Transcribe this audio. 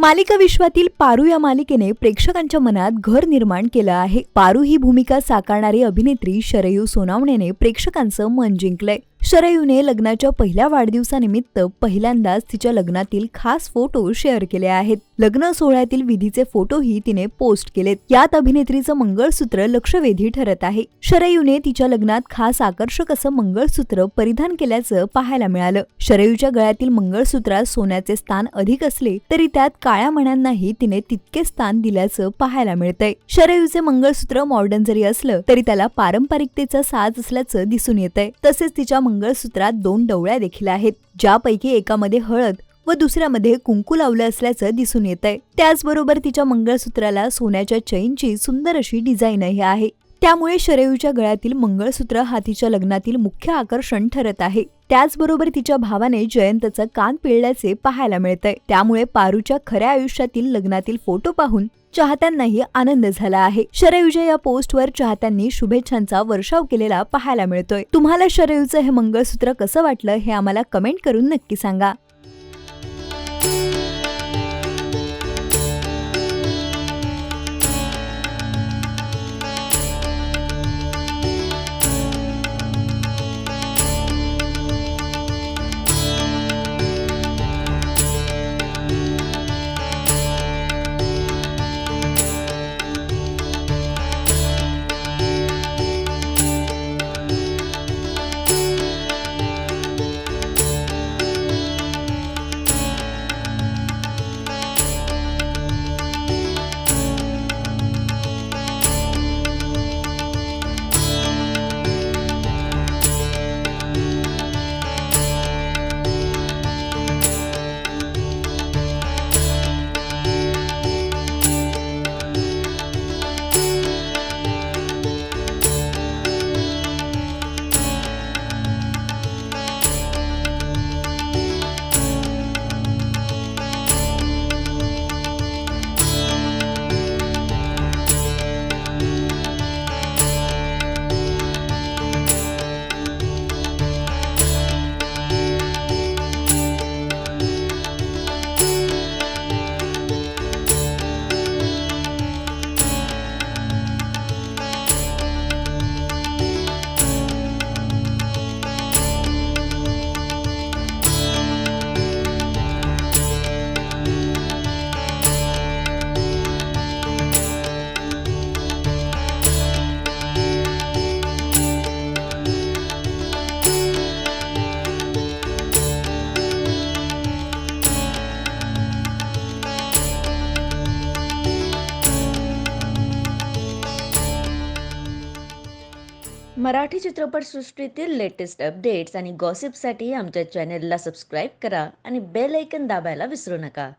मालिका विश्वातील पारू या मालिकेने प्रेक्षकांच्या मनात घर निर्माण केलं आहे। पारू ही भूमिका साकारणारी अभिनेत्री शरयू सोनावणेने प्रेक्षकांचं मन जिंकलंय। शरयूने लग्नाच्या पहिल्या वाढदिवसानिमित्त पहिल्यांदाच तिच्या लग्नातील खास फोटो शेअर केले आहेत। लग्न सोहळ्यातील विधीचे फोटोही तिने पोस्ट केलेत। यात अभिनेत्रीचं मंगळसूत्र लक्षवेधी ठरत आहे। शरयूने तिच्या लग्नात खास आकर्षक असं मंगळसूत्र परिधान केल्याचं पाहायला मिळालं। शरयूच्या गळ्यातील मंगळसूत्रात सोन्याचे स्थान अधिक असले तरी त्यात काळ्या मण्यांनाही तिने तितके स्थान दिल्याचं पाहायला मिळतंय। शरयूचे मंगळसूत्र मॉडर्न जरी असलं तरी त्याला पारंपरिकतेचा साज असल्याचं दिसून येतंय। तसेच तिच्या मंगळसूत्रात 2 डवळ्या देखील आहेत, ज्यापैकी एकामध्ये हळद व दुसऱ्यामध्ये कुंकू लावलं असल्याचं दिसून येतंय। त्याचबरोबर तिच्या मंगळसूत्राला सोन्याच्या चैनची सुंदर अशी डिझाईनही आहे। त्यामुळे शरयूच्या गळ्यातील मंगळसूत्र हा तिच्या लग्नातील मुख्य आकर्षण ठरत आहे। त्याचबरोबर तिच्या भावाने जयंतचा कान पिळल्याचे पाहायला मिळतंय। त्यामुळे पारूच्या खऱ्या आयुष्यातील लग्नातील फोटो पाहून चाहत्यांनाही आनंद झाला आहे। शरयूच्या या पोस्टवर चाहत्यांनी शुभेच्छांचा वर्षाव केलेला पाहायला मिळतोय। तुम्हाला शरयूचं हे मंगळसूत्र कसं वाटलं हे आम्हाला कमेंट करून नक्की सांगा। मराठी चित्रपटसृष्टीतील लेटेस्ट अपडेट्स आणि गॉसिपसाठी आमच्या चॅनेलला सबस्क्राईब करा आणि बेल आयकॉन दाबायला विसरू नका।